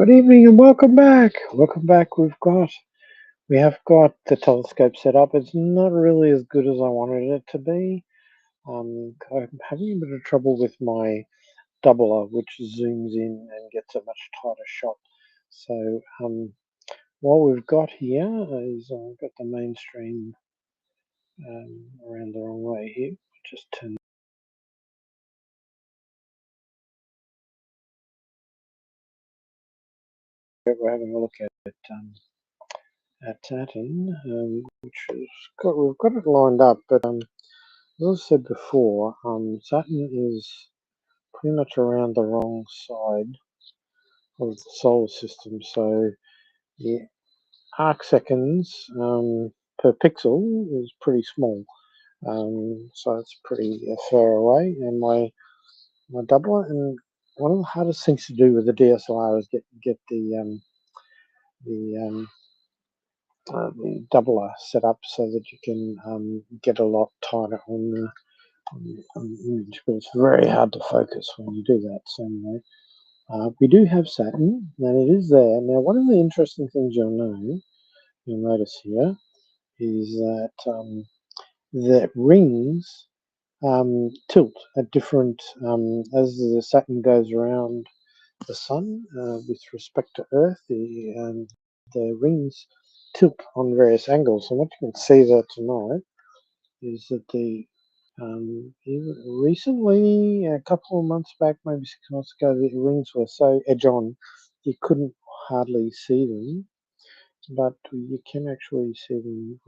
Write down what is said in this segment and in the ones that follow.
Good evening and welcome back. Welcome back. We have got the telescope set up. It's not really as good as I wanted it to be. I'm having a bit of trouble with my doubler, which zooms in and gets a much tighter shot. So what we've got here is I've got the mainstream around the wrong way here. Just turn. We're having a look at Saturn, which is we've got it lined up, but as I said before, Saturn is pretty much around the wrong side of the solar system. So the arc seconds per pixel is pretty small. So it's pretty far away. And my doubler, and one of the hardest things to do with the DSLR is get the the doubler set up so that you can get a lot tighter on the image, but it's very hard to focus when you do that. So anyway, we do have Saturn, and it is there. Now, one of the interesting things you'll notice here, is that rings tilt at different, as the Saturn goes around the Sun with respect to Earth, the rings tilt on various angles. And what you can see there tonight is that even recently, a couple of months back, maybe 6 months ago, the rings were so edge on you couldn't hardly see them, but you can actually see them.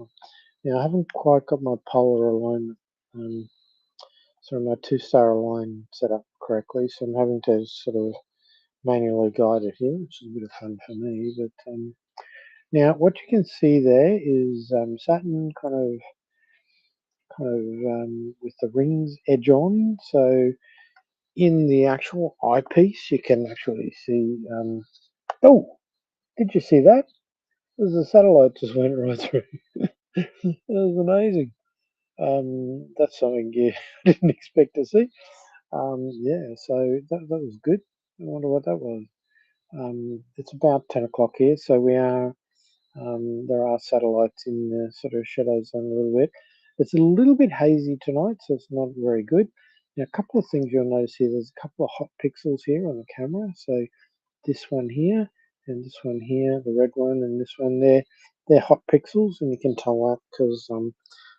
Now, I haven't quite got my polar alignment, my two-star align set up correctly, so I'm having to sort of manually guide it here, which is a bit of fun for me. But now, what you can see there is Saturn with the rings edge on. So in the actual eyepiece, you can actually see. Oh, did you see that? There's a satellite just went right through. That was amazing. That's something I didn't expect to see. Yeah, so that was good. I wonder what that was. It's about 10 o'clock here, so there are satellites in the sort of shadow zone a little bit. It's a little bit hazy tonight, so it's not very good. Now, a couple of things you'll notice here. There's a couple of hot pixels here on the camera. So this one here and this one here, the red one and this one there, they're hot pixels, and you can tell that because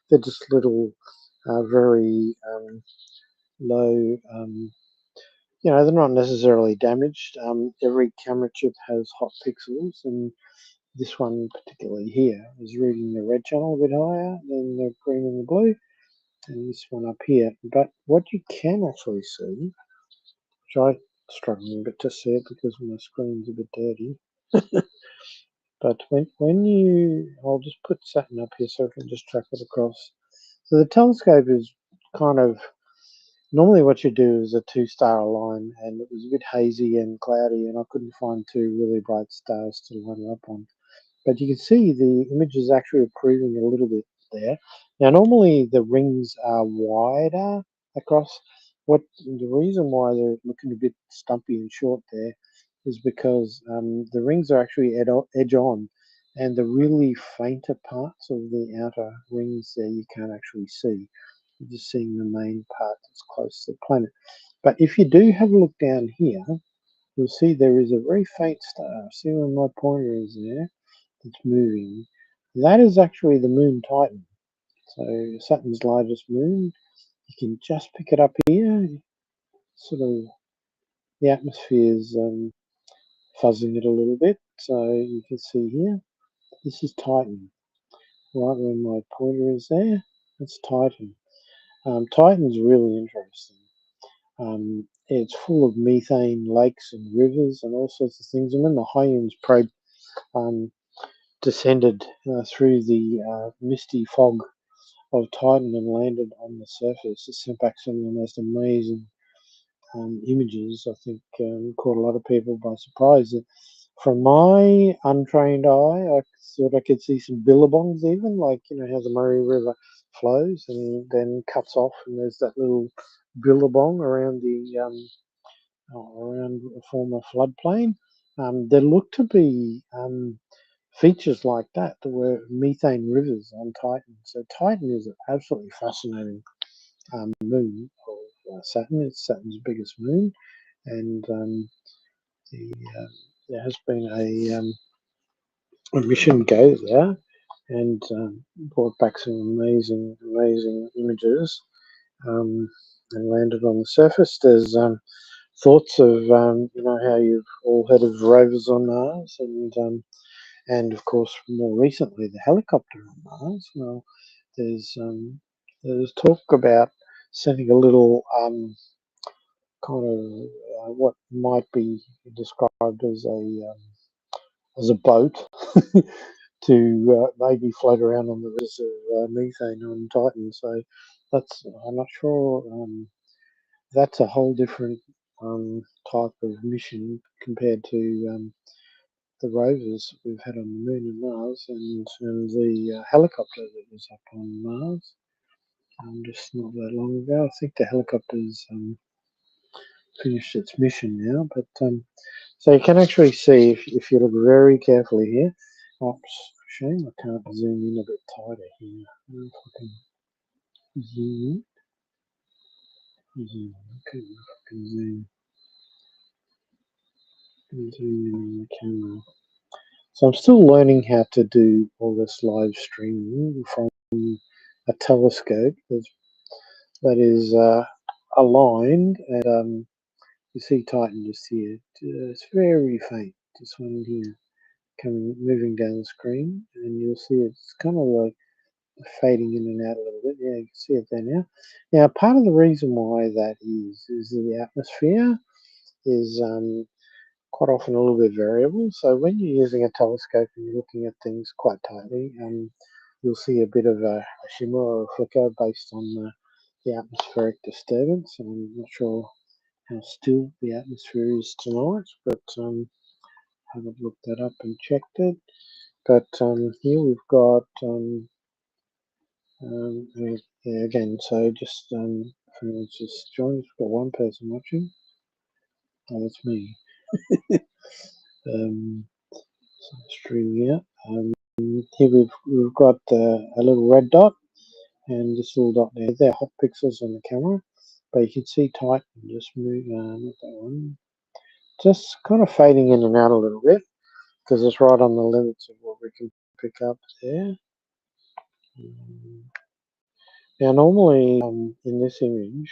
they're just little, very low. They're not necessarily damaged. Every camera chip has hot pixels, and this one particularly here is reading the red channel a bit higher than the green and the blue, and this one up here. But what you can actually see, which I struggling a bit to see it because my screen's a bit dirty. But I'll just put Saturn up here so I can just track it across. So the telescope is kind of, normally what you do is a two-star align, and it was a bit hazy and cloudy, and I couldn't find two really bright stars to line up on. But you can see the image is actually improving a little bit there. Now, normally the rings are wider across. The reason why they're looking a bit stumpy and short there is because the rings are actually edge on, and the really fainter parts of the outer rings there you can't actually see. You're just seeing the main part that's close to the planet. But if you do have a look down here, you'll see there is a very faint star. See where my pointer is there? It's moving. That is actually the moon Titan. So Saturn's largest moon. You can just pick it up here. Sort of the atmosphere's fuzzing it a little bit. So you can see here, this is Titan. Right where my pointer is there, that's Titan. Titan's really interesting. It's full of methane lakes and rivers and all sorts of things. And when the Hyuns probe descended through the misty fog of Titan and landed on the surface, it sent back some of the most amazing images. I think caught a lot of people by surprise. From my untrained eye, I thought I could see some billabongs, even like how the Murray River flows and then cuts off, and there's that little billabong around the around a former floodplain. there looked to be features like that. There were methane rivers on Titan. So Titan is an absolutely fascinating moon of Saturn. It's Saturn's biggest moon, and there has been a mission go there and brought back some amazing images and landed on the surface. There's thoughts of how you've all heard of rovers on Mars and of course more recently the helicopter on Mars. Well, there's talk about sending a little kind of what might be described as a boat to maybe float around on the rivers of methane on Titan. So I'm not sure. That's a whole different type of mission compared to the rovers we've had on the Moon and Mars, and the helicopter that was up on Mars just not that long ago. I think the helicopter's finished its mission now, but so you can actually see if you look very carefully here. Oops, shame I can't zoom in a bit tighter here. I don't know if I can zoom in. Okay, if I can zoom in on the camera. So I'm still learning how to do all this live streaming from a telescope that is aligned, and you see Titan just here. It's very faint, this one here, moving down the screen, and you'll see it's kind of like fading in and out a little bit. Yeah, you can see it there now. Now, part of the reason why that is the atmosphere is quite often a little bit variable. So when you're using a telescope and you're looking at things quite tightly, you'll see a bit of a shimmer or a flicker based on the atmospheric disturbance. And I'm not sure how still the atmosphere is tonight, but haven't looked that up and checked it. But here we've got yeah, again. So just for instance, just joined. We've got one person watching. Oh, that's me. So streaming out. Here we've got a little red dot and this little dot there. They're hot pixels on the camera, but you can see Titan just move. Not that one. Just kind of fading in and out a little bit because it's right on the limits of what we can pick up there. Now, normally in this image,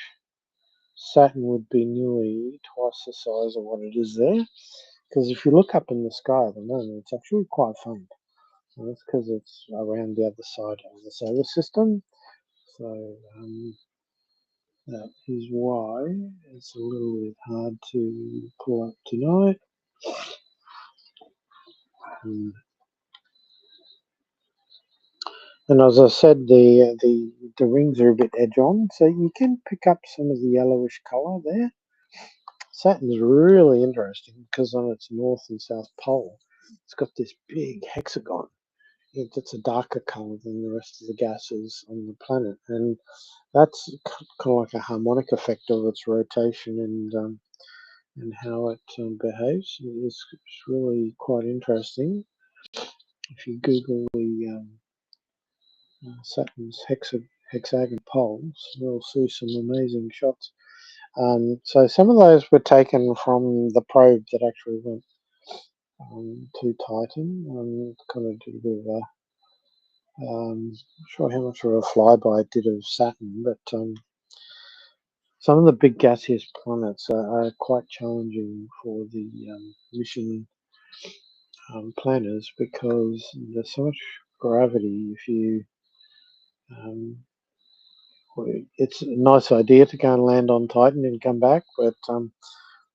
Saturn would be nearly twice the size of what it is there. Because if you look up in the sky at the moment, it's actually quite faint. And that's because it's around the other side of the solar system. So that is why it's a little bit hard to pull up tonight. And as I said, the rings are a bit edge on, so you can pick up some of the yellowish colour there. Saturn's really interesting because on its north and south pole, it's got this big hexagon. It's a darker colour than the rest of the gases on the planet, and that's kind of like a harmonic effect of its rotation and how it behaves. It's really quite interesting. If you Google the Saturn's hexagon poles, you'll see some amazing shots. So some of those were taken from the probe that actually went to Titan. Kind of did a bit of a not sure how much of a flyby it did of Saturn, but some of the big gaseous planets are quite challenging for the mission planners because there's so much gravity. It's a nice idea to go and land on Titan and come back, but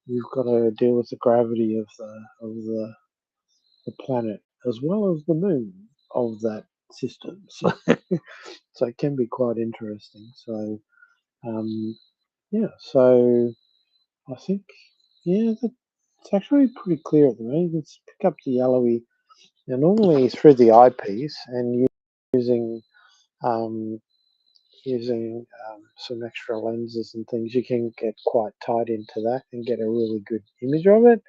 you've got to deal with the gravity of the planet as well as the moon of that system. So, so it can be quite interesting. So, yeah. So I think it's actually pretty clear at the moment. You can pick up the yellowy. Now, normally through the eyepiece and using um, some extra lenses and things, you can get quite tight into that and get a really good image of it.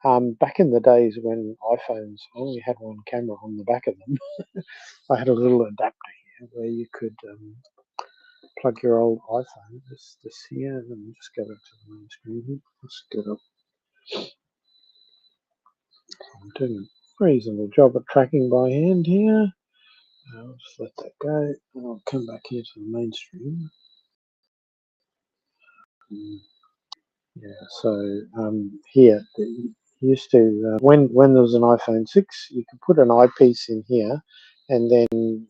Back in the days when iPhones only had one camera on the back of them, I had a little adapter here where you could plug your old iPhone, this here, and just go back to the main screen here. Let's get up. I'm doing a reasonable job at tracking by hand here. I'll just let that go, and I'll come back here to the main screen. Yeah, so here, used to, when there was an iPhone 6, you could put an eyepiece in here and then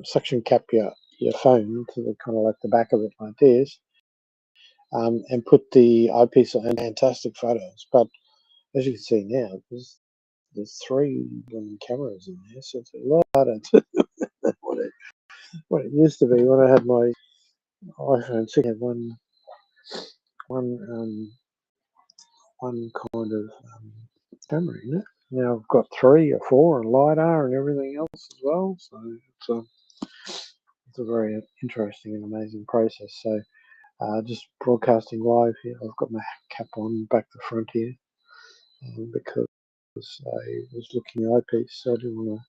suction cap your phone to the kind of like the back of it like this, and put the eyepiece on. Fantastic photos. But as you can see now, there's 3 cameras in there, so it's a lot harder to what it used to be when I had my iPhone 6. Had one kind of camera in it. Now I've got 3 or 4 and LiDAR and everything else as well. So it's a very interesting and amazing process. So just broadcasting live here. I've got my cap on back to front here because I was looking at the eyepiece, so I didn't want to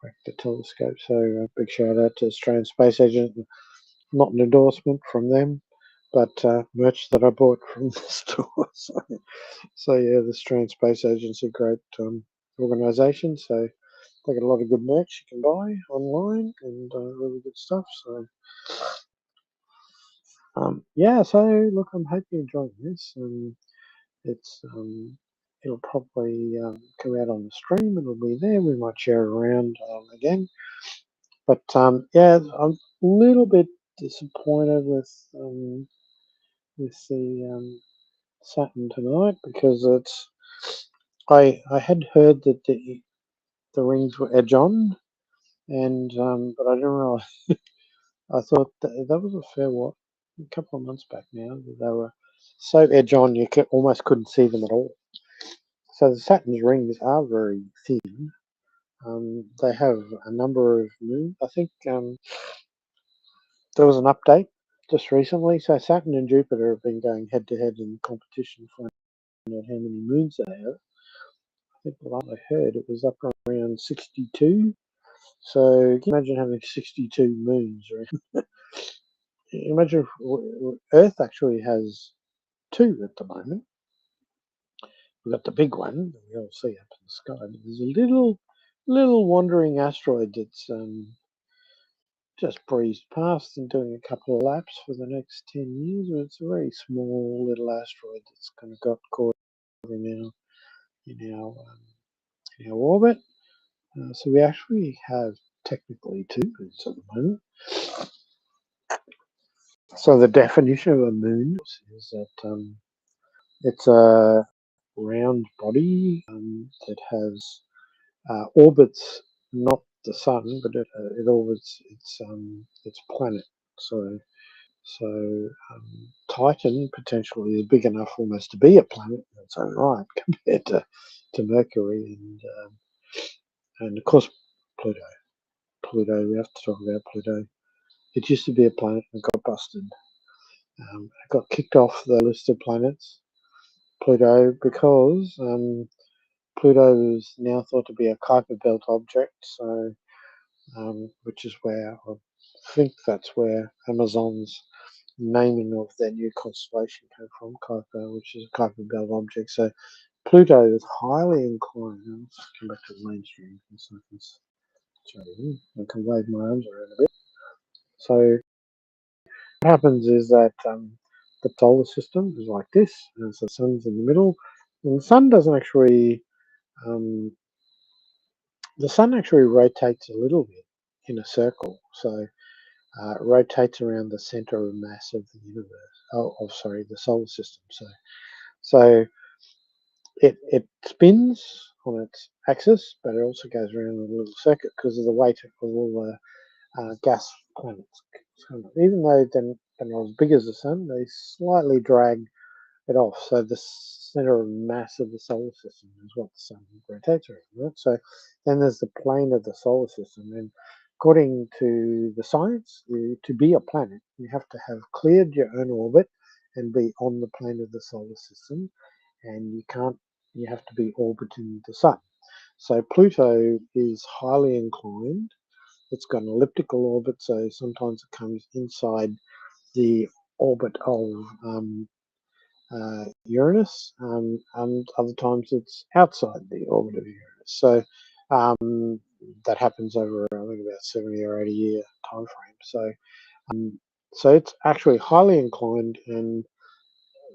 wreck the telescope. So big shout out to Australian Space Agent. Not an endorsement from them, but merch that I bought from the store. So yeah, the Australian Space Agency, great organisation. So they got a lot of good merch you can buy online and really good stuff. So yeah, so look, I'm hoping you're enjoying this. It's it'll probably come out on the stream. It'll be there. We might share it around again. But yeah, I'm a little bit disappointed with the Saturn tonight because I had heard that the rings were edge on, and but I didn't realize. I thought that was a a couple of months back now, that they were so edge on you almost couldn't see them at all. So the Saturn's rings are very thin. They have a number of moons. I think there was an update just recently. So Saturn and Jupiter have been going head to head in competition for out how many moons they have. I think the last I heard it was up around 62. So can you imagine having 62 moons? Imagine if Earth actually has 2 at the moment. We've got the big one that we all see up in the sky. But there's a little wandering asteroid that's just breezed past and doing a couple of laps for the next 10 years. But it's a very small little asteroid that's kind of got caught in our orbit. So we actually have technically 2 moons at the moment. So the definition of a moon is that it's a round body that has orbits not the sun, but it orbits its planet. So Titan potentially is big enough almost to be a planet in its own right compared to Mercury and of course Pluto. Pluto, we have to talk about Pluto. It used to be a planet and got busted. It got kicked off the list of planets, Pluto, because Pluto is now thought to be a Kuiper Belt object. So, which is where I think that's where Amazon's naming of their new constellation came from, Kuiper, which is a Kuiper Belt object. So Pluto is highly inclined. Let's come back to the mainstream so I can wave my arms around a bit. So what happens is that the solar system is like this, and so the sun's in the middle, and the sun actually rotates a little bit in a circle. So it rotates around the center of mass of the universe. Sorry, the solar system. So it spins on its axis, but it also goes around in a little circuit because of the weight of all the gas planets. So even though they're not as big as the sun, they slightly drag it off. So the center of mass of the solar system is what the sun rotates around, right? So then there's the plane of the solar system. And according to the science, to be a planet, you have to have cleared your own orbit and be on the plane of the solar system. and you have to be orbiting the sun. So Pluto is highly inclined. It's got an elliptical orbit, so sometimes it comes inside the orbit of Uranus, and other times it's outside the orbit of Uranus. So that happens over, I think, about 70 or 80 year time frame. So it's actually highly inclined, and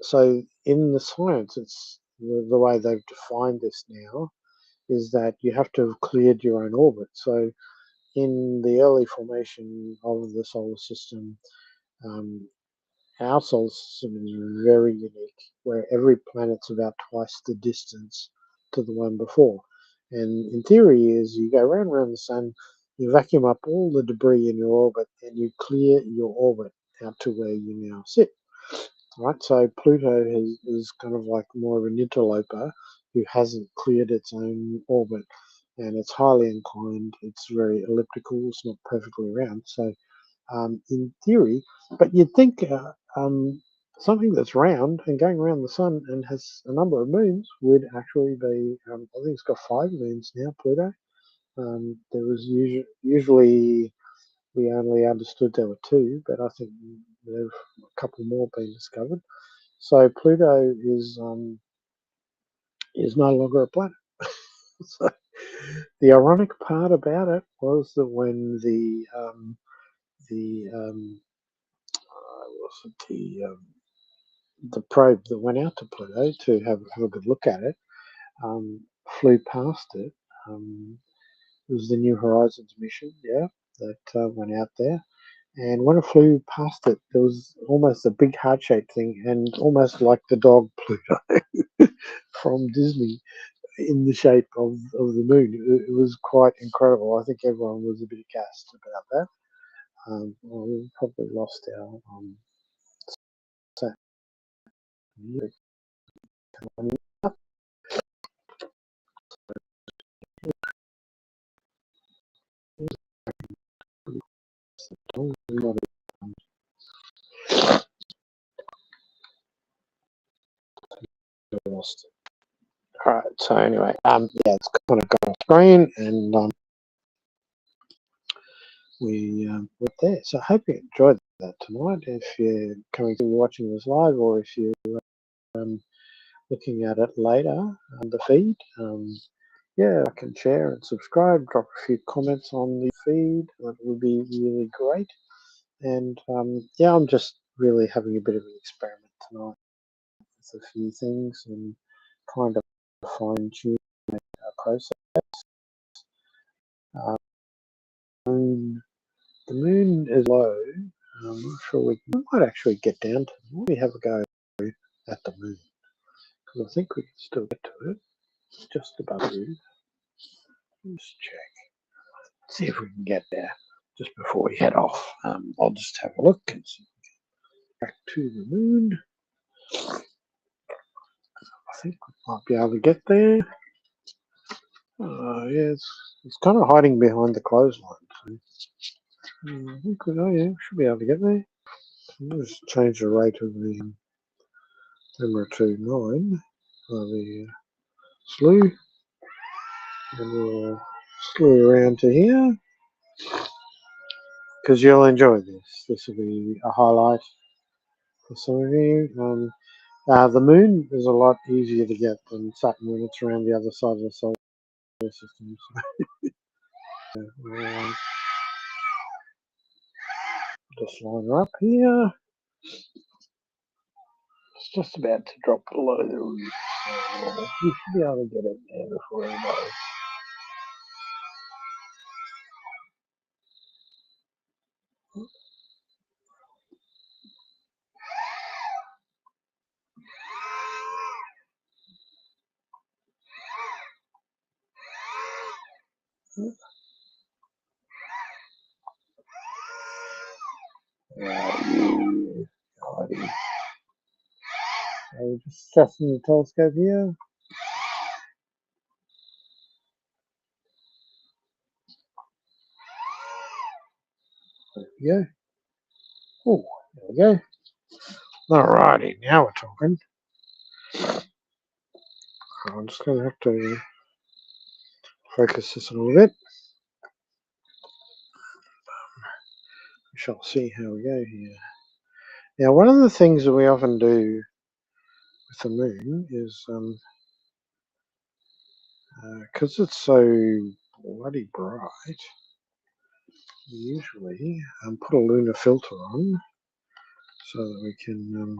so in the science, it's the way they've defined this now is that you have to have cleared your own orbit. So in the early formation of the solar system, um, our solar system is very unique, where every planet's about twice the distance to the one before. And in theory, is you go round and around the sun, you vacuum up all the debris in your orbit, and you clear your orbit out to where you now sit. Right, so Pluto is kind of like more of an interloper who hasn't cleared its own orbit, and it's highly inclined. It's very elliptical. It's not perfectly round. So in theory, but you'd think something that's round and going around the sun and has a number of moons would actually be, I think it's got 5 moons now, Pluto. There was usually we only understood there were 2, but I think there's a couple more been discovered. So Pluto is no longer a planet. So the ironic part about it was that when the was it the probe that went out to Pluto to have a good look at it, flew past it. It was the New Horizons mission, yeah, that went out there. And when it flew past it, there was almost a big heart-shaped thing, and almost like the dog Pluto from Disney in the shape of the moon. It was quite incredible. I think everyone was a bit aghast about that. Well, we probably lost our Saturn. Lost. All right. So anyway, yeah, it's kind of got off screen, and we're there. So I hope you enjoyed that tonight. If you're coming to watching this live, or if you're looking at it later on the feed, yeah, like and share and subscribe. Drop a few comments on the feed. That would be really great. And yeah, I'm just really having a bit of an experiment tonight with a few things and trying to fine tune our process. The moon is low. I'm not sure we might actually get down to it. Let me have a go at the moon, because I think we can still get to it. It's just above you. Let's check. See if we can get there just before we head off. I'll just have a look and see if we can get back to the moon. I think we might be able to get there. Yeah, it's kind of hiding behind the clothesline. So, I think we should be able to get there. I'll just change the rate of the camera to 9 for the slew, and we'll slew around to here because you'll enjoy this. This will be a highlight for some of you. The moon is a lot easier to get than Saturn when it's around the other side of the solar system. So, just line her up here. It's just about to drop below the roof, so we should be able to get it there before we go. Alrighty. So just adjusting the telescope here. There we go. Oh, there we go. Alrighty, now we're talking. I'm just going to have to focus this a little bit. We shall see how we go here. Now, one of the things that we often do with the moon is, because it's so bloody bright, we usually put a lunar filter on so that we can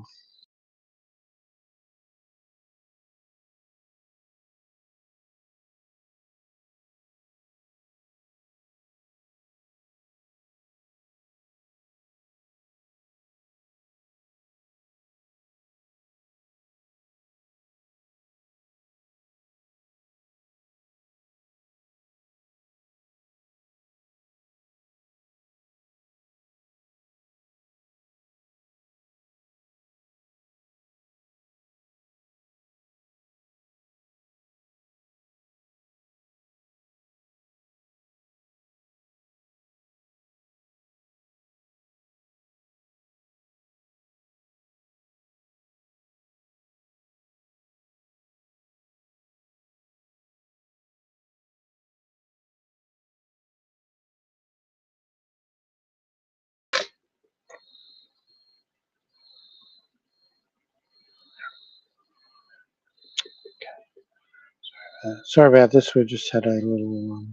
sorry about this, we just had a little,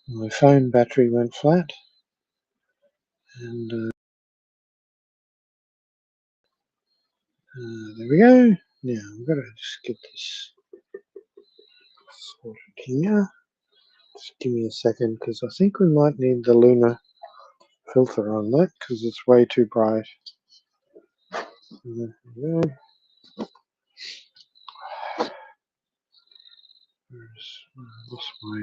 my phone battery went flat, and there we go. Now I'm going to just get this sorted here. Just give me a second, because I think we might need the lunar filter on that, because it's way too bright. There we go. I lost my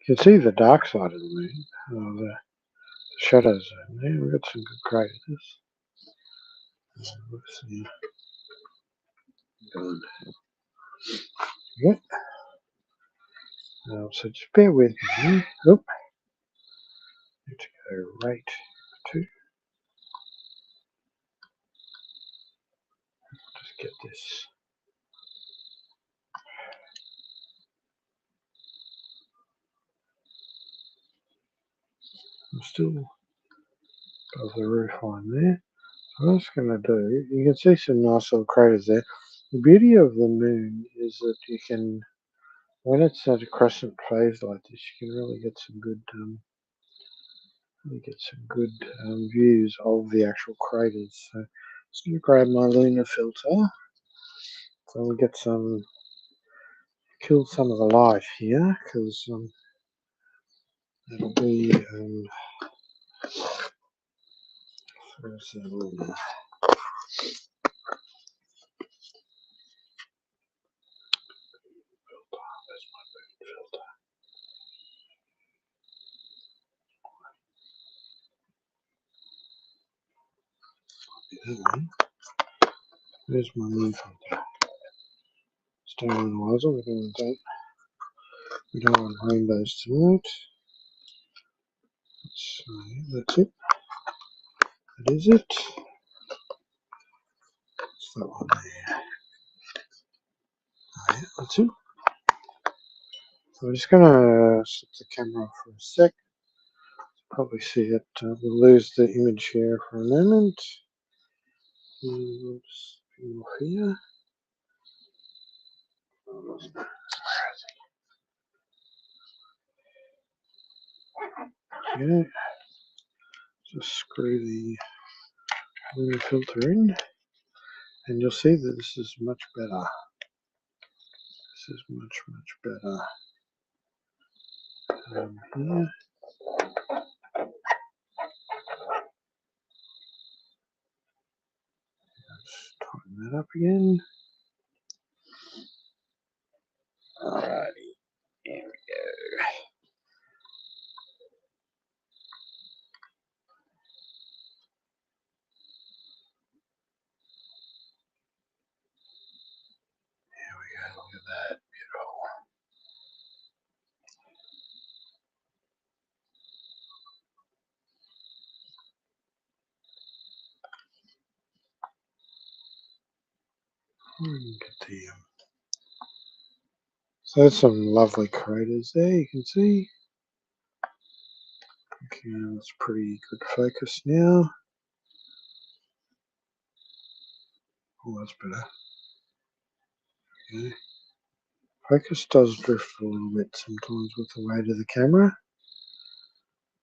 you can see the dark side of the moon, the shadows over there. We've got some good craters. Let's see. Good. Yep. So just bear with me. Oop. Need to go right to just get this. I'm still above the roof line there. So what I'm just going to do, you can see some nice little craters there. The beauty of the moon is that you can, when it's at a crescent phase like this, you can really get some good views of the actual craters. So just going to grab my lunar filter so we get some, kill some of the light here, because it'll be where's the lunar filter? Where's my moon filter? There's my moon filter. Stone analyzer. We don't want rainbows tonight. So that's it. That is it. That's that one there. Oh, yeah, that's it. So I'm just gonna slip the camera off for a sec. Probably see it. We'll lose the image here for a moment. Oops, off here. Yeah, just screw the lunar filter in, and you'll see that this is much better. This is much better. Here. Let's tighten that up again. Alrighty, there we go. There we go. Look at that. Beautiful. Get the, so there's some lovely craters there, you can see. Okay, that's pretty good focus now. Oh, that's better. Okay. Focus does drift a little bit sometimes with the weight of the camera.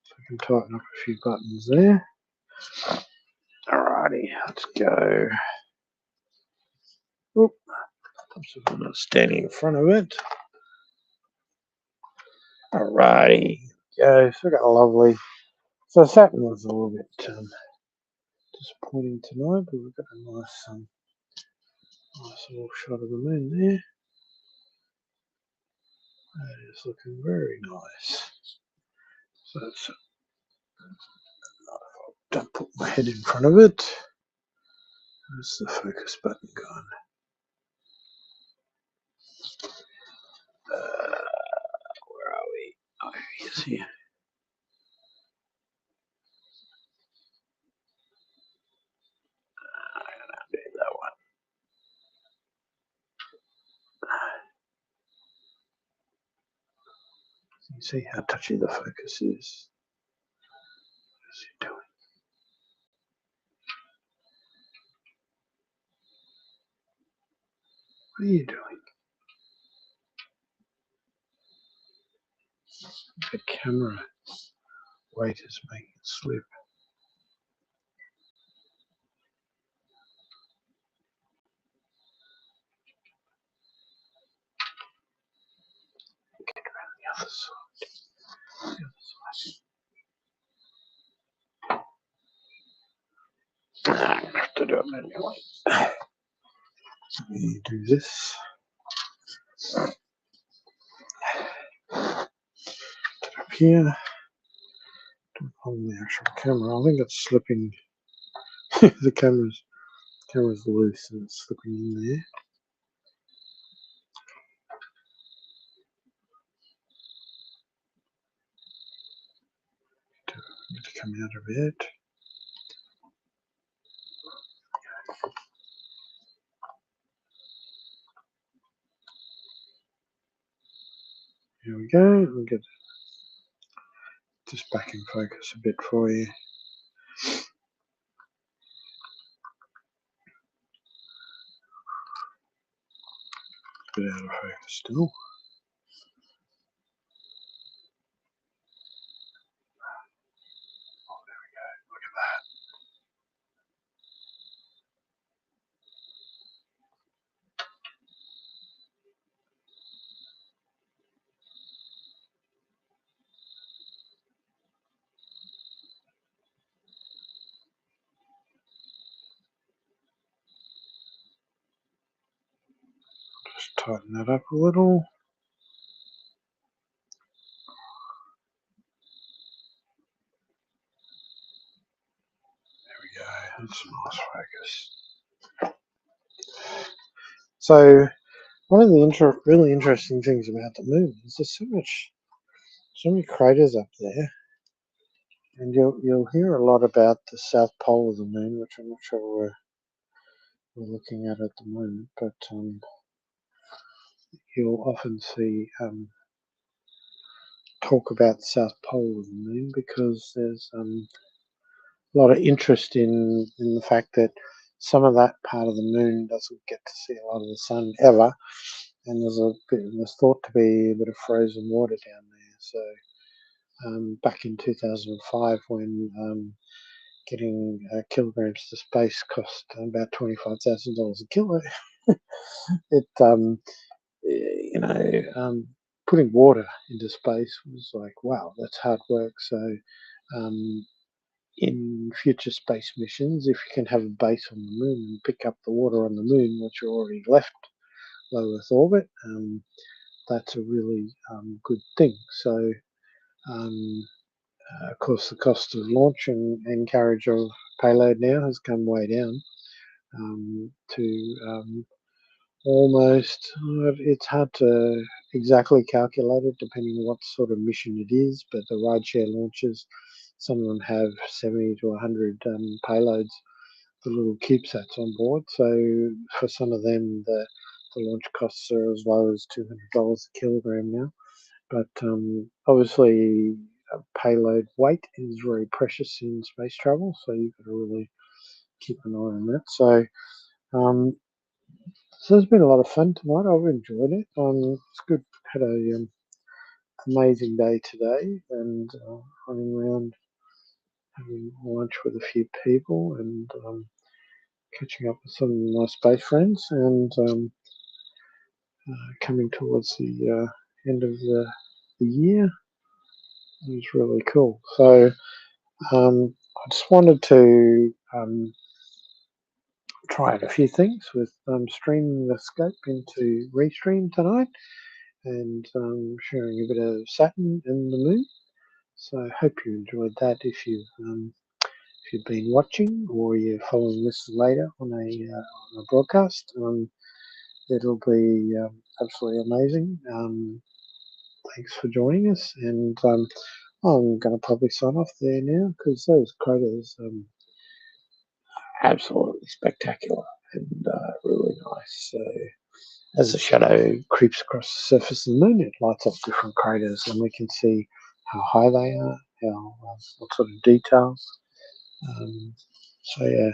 So I can tighten up a few buttons there. Alrighty, let's go. Oop, I'm not standing in front of it. Alrighty, go. So we got a lovely. So Saturn was a little bit disappointing tonight, but we've got a nice little shot of the moon there. That is looking very nice. So that's, don't put my head in front of it. Where's the focus button gone? Where are we? Oh, he's here. I'm gonna do that one. You see how touchy the focus is. What's he doing? What are you doing? The camera weight is making it slip. Get around the other side. I'm gonna have to do it manually. You do this. Up here. On the actual camera, I think it's slipping. The camera's loose and it's slipping in there. Need to come out a bit. Here we go. We'll get just back in focus a bit for you. A bit out of focus still. Oh, there we go. Look at that. Just tighten that up a little. There we go. That's a nice focus. So one of the really interesting things about the moon is there's so many craters up there, and you'll hear a lot about the south pole of the moon, which I'm not sure we're looking at the moment, but you'll often see talk about the south pole of the moon because there's a lot of interest in the fact that some of that part of the moon doesn't get to see a lot of the sun ever, and there's thought to be a bit of frozen water down there. So back in 2005, when getting kilograms to space cost about $25,000 a kilo, it putting water into space was like, wow, that's hard work. So in future space missions, if you can have a base on the moon and pick up the water on the moon, which you already left low Earth orbit, that's a really good thing. So, of course, the cost of launch and carriage of payload now has come way down to almost, it's hard to exactly calculate it depending on what sort of mission it is, but the rideshare launches, some of them have 70 to 100 payloads the little CubeSats on board. So for some of them, the launch costs are as low as $200 a kilogram now. But obviously, payload weight is very precious in space travel, so you've got to really keep an eye on that. So it's been a lot of fun tonight. I've enjoyed it. It's good. Had a amazing day today, and running around having lunch with a few people and catching up with some of my space friends, and coming towards the end of the year. It was really cool. So I just wanted to try out a few things with streaming the scope into Restream tonight, and sharing a bit of Saturn and the Moon. So I hope you enjoyed that. If you've been watching or you're following this later on a broadcast, it'll be absolutely amazing. Thanks for joining us, and I'm going to probably sign off there now because those craters absolutely spectacular and really nice. So as the shadow creeps across the surface of the moon, it lights up different craters, and we can see how high they are, what sort of details. So yeah,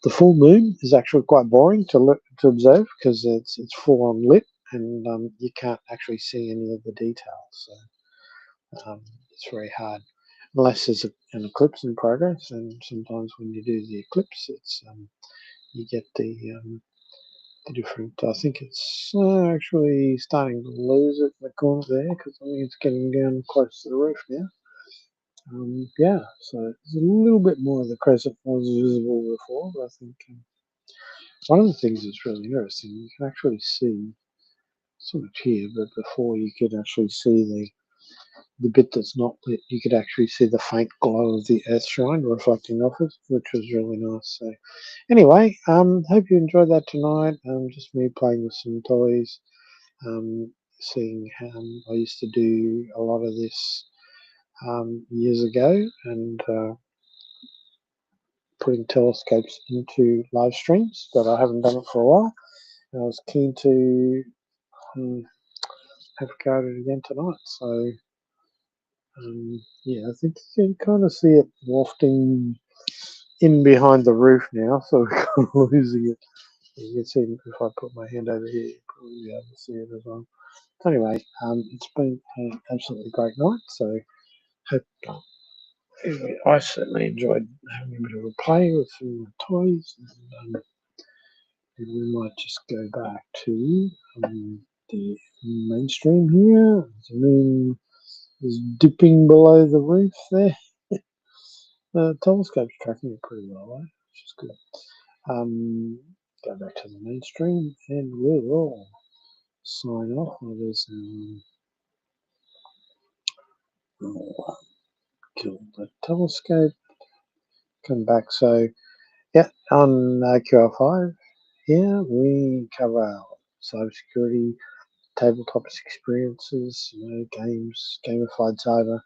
the full moon is actually quite boring to observe because it's full on lit, and you can't actually see any of the details. So it's very hard unless there's an eclipse in progress. And sometimes when you do the eclipse, it's you get the different. I think it's actually starting to lose it in the corner there because I think it's getting down close to the roof now. Yeah, so there's a little bit more of the crescent was visible before, but I think one of the things that's really interesting, you can actually see so much here, but before you could actually see the bit that's not lit, you could actually see the faint glow of the earth shine reflecting off it, which was really nice. So anyway, hope you enjoyed that tonight. Just me playing with some toys, seeing how I used to do a lot of this years ago, and putting telescopes into live streams, but I haven't done it for a while. And I was keen to have a go at it again tonight. So yeah, I think you can kind of see it wafting in behind the roof now, so we're kind of losing it. You can see if I put my hand over here, you'll probably be able to see it as well. Anyway, it's been an absolutely great night, so hope I certainly enjoyed having a bit of a play with some of the toys, and we might just go back to the mainstream here. The moon is dipping below the roof there. The telescope's tracking it pretty well, which is good. Go back to the mainstream, and we will sign off. There's kill the telescope. Come back. So yeah, on QR5 here we cover cybersecurity, tabletop experiences, games, gamified cyber,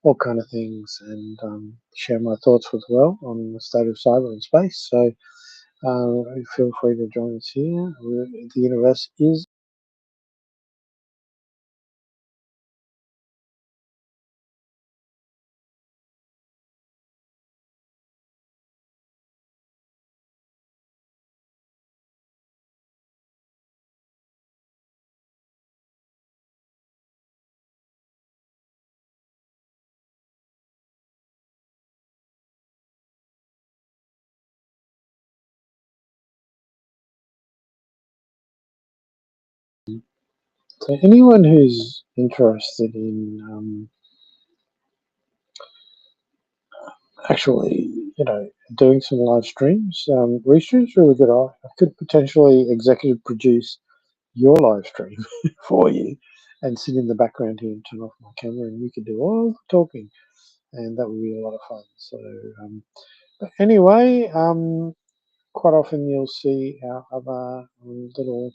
all kind of things, and share my thoughts with well on the state of cyber and space. So feel free to join us here. The universe is so anyone who's interested in actually, doing some live streams. Restream's really good. I could potentially executive produce your live stream for you and sit in the background here and turn off my camera, and you could do all the talking, and that would be a lot of fun. So, but anyway, quite often you'll see our other little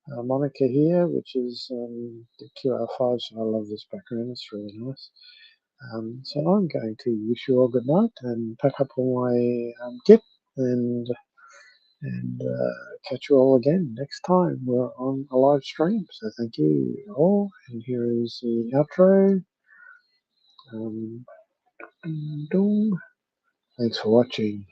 moniker here, which is the QR5. So I love this background; it's really nice. So I'm going to wish you all good night and pack up all my kit and and catch you all again next time we're on a live stream. So thank you all, and here is the outro. Ding dong. Thanks for watching.